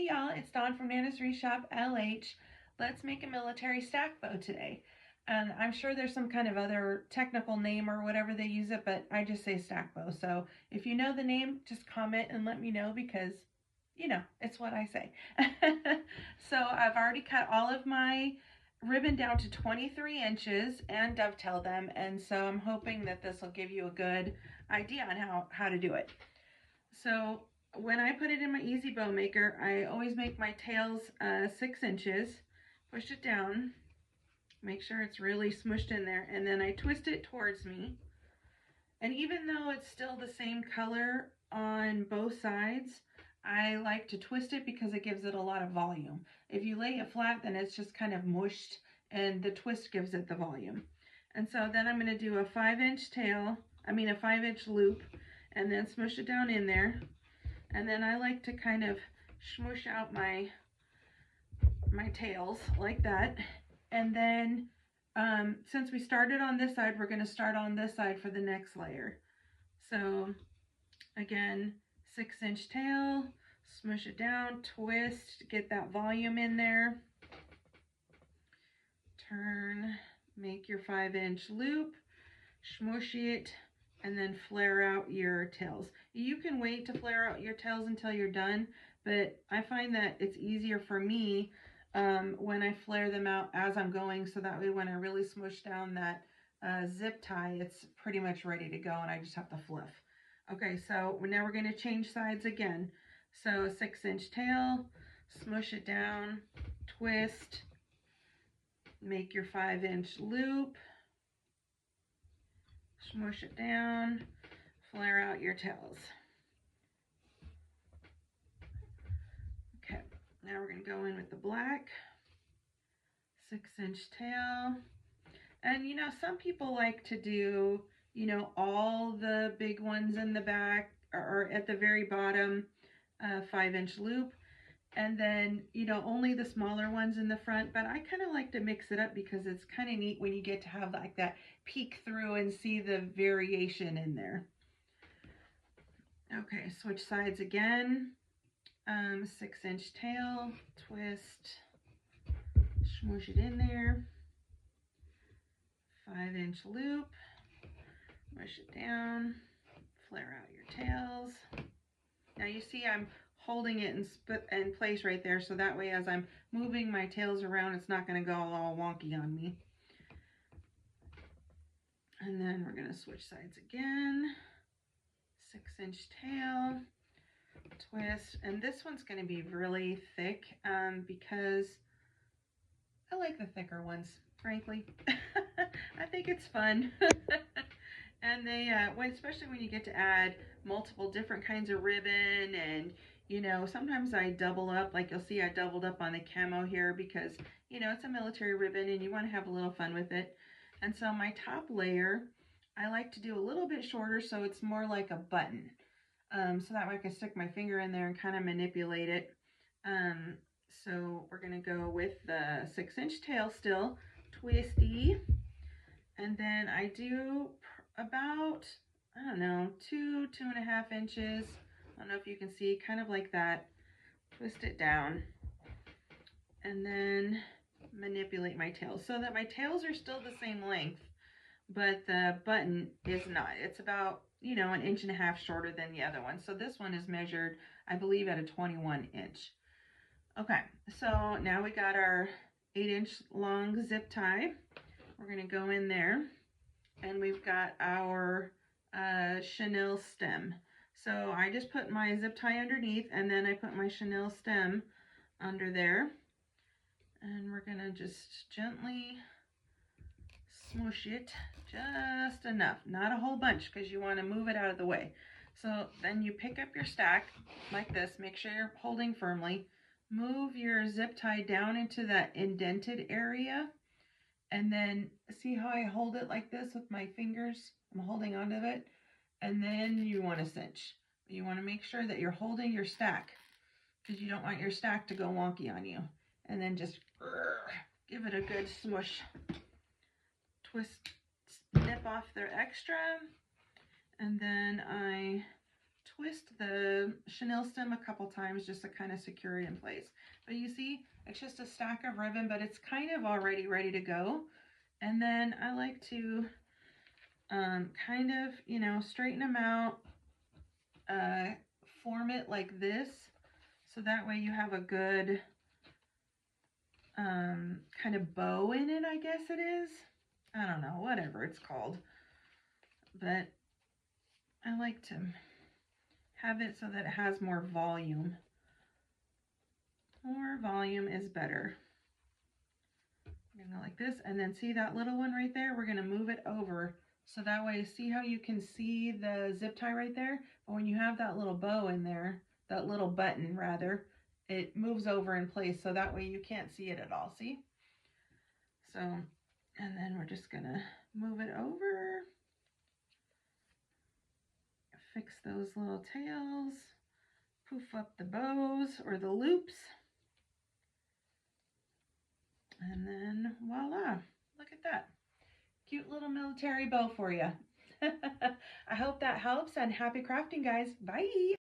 Hey y'all, it's Dawn from Nana's Reshop LH. Let's make a military stack bow today. And I'm sure there's some kind of other technical name or whatever they use it, but I just say stack bow. So if you know the name, just comment and let me know because, it's what I say. So I've already cut all of my ribbon down to 23 inches and dovetail them. And so I'm hoping that this will give you a good idea on how to do it. So when I put it in my Easy Bow Maker, I always make my tails 6 inches, push it down, make sure it's really smushed in there, and then I twist it towards me. And even though it's still the same color on both sides, I like to twist it because it gives it a lot of volume. If you lay it flat, then it's just kind of mushed, and the twist gives it the volume. And so then I'm going to do a 5-inch a 5-inch loop, and then smush it down in there. And then I like to kind of smoosh out my tails like that. And then since we started on this side, we're going to start on this side for the next layer. So again, 6-inch tail, smush it down, twist, get that volume in there. Turn, make your 5-inch loop, smush it, and then flare out your tails. You can wait to flare out your tails until you're done, but I find that it's easier for me when I flare them out as I'm going, so that way when I really smush down that zip tie, it's pretty much ready to go and I just have to fluff. Okay, so now we're going to change sides again. So a 6-inch tail, smush it down, twist, make your 5-inch loop, smush it down, flare out your tails. Okay, now we're going to go in with the black 6-inch tail. And some people like to do, all the big ones in the back or at the very bottom, 5-inch loop. And then, only the smaller ones in the front. But I kind of like to mix it up because it's kind of neat when you get to have like that peek through and see the variation in there. Okay, switch sides again. 6-inch tail, twist, smoosh it in there. 5-inch loop, mush it down, flare out your tails. Now you see I'm holding it in place right there, so that way as I'm moving my tails around, it's not going to go all wonky on me. And then we're going to switch sides again. 6-inch tail, twist, and this one's going to be really thick because I like the thicker ones, frankly. I think it's fun. And they, especially when you get to add multiple different kinds of ribbon, and sometimes I double up, like you'll see I doubled up on the camo here because, it's a military ribbon and you want to have a little fun with it. And so my top layer, I like to do a little bit shorter so it's more like a button. So that way I can stick my finger in there and kind of manipulate it. So we're going to go with the 6-inch tail still, twisty. And then I do about, 2.5 inches. I don't know if you can see, kind of like that. Twist it down. And then manipulate my tails so that my tails are still the same length, but the button is not. It's about, 1.5 inches shorter than the other one. So this one is measured, I believe, at a 21 inch. Okay, so now we got our 8-inch long zip tie. We're going to go in there, and we've got our chenille stem. So I just put my zip tie underneath, and then I put my chenille stem under there. And we're going to just gently smoosh it just enough, not a whole bunch, because you want to move it out of the way. So then you pick up your stack like this, make sure you're holding firmly, move your zip tie down into that indented area, and then see how I hold it like this with my fingers? I'm holding onto it, and then you want to cinch. You want to make sure that you're holding your stack because you don't want your stack to go wonky on you. And then just give it a good smush. Twist, snip off their extra, and then I twist the chenille stem a couple times just to kind of secure it in place. But you see, it's just a stack of ribbon, but it's kind of already ready to go. And then I like to kind of, you know, straighten them out, form it like this. So that way you have a good kind of bow in it, I guess it is. I don't know, whatever it's called. But I like to have it so that it has more volume. More volume is better. I'm gonna go like this, and then see that little one right there? We're gonna move it over. So that way, see how you can see the zip tie right there? But when you have that little bow in there, that little button rather, it moves over in place, so that way you can't see it at all, see? So, and then we're just gonna move it over. Fix those little tails. Poof up the bows or the loops. And then voila, look at that. Cute little military bow for you. I hope that helps, and happy crafting, guys. Bye.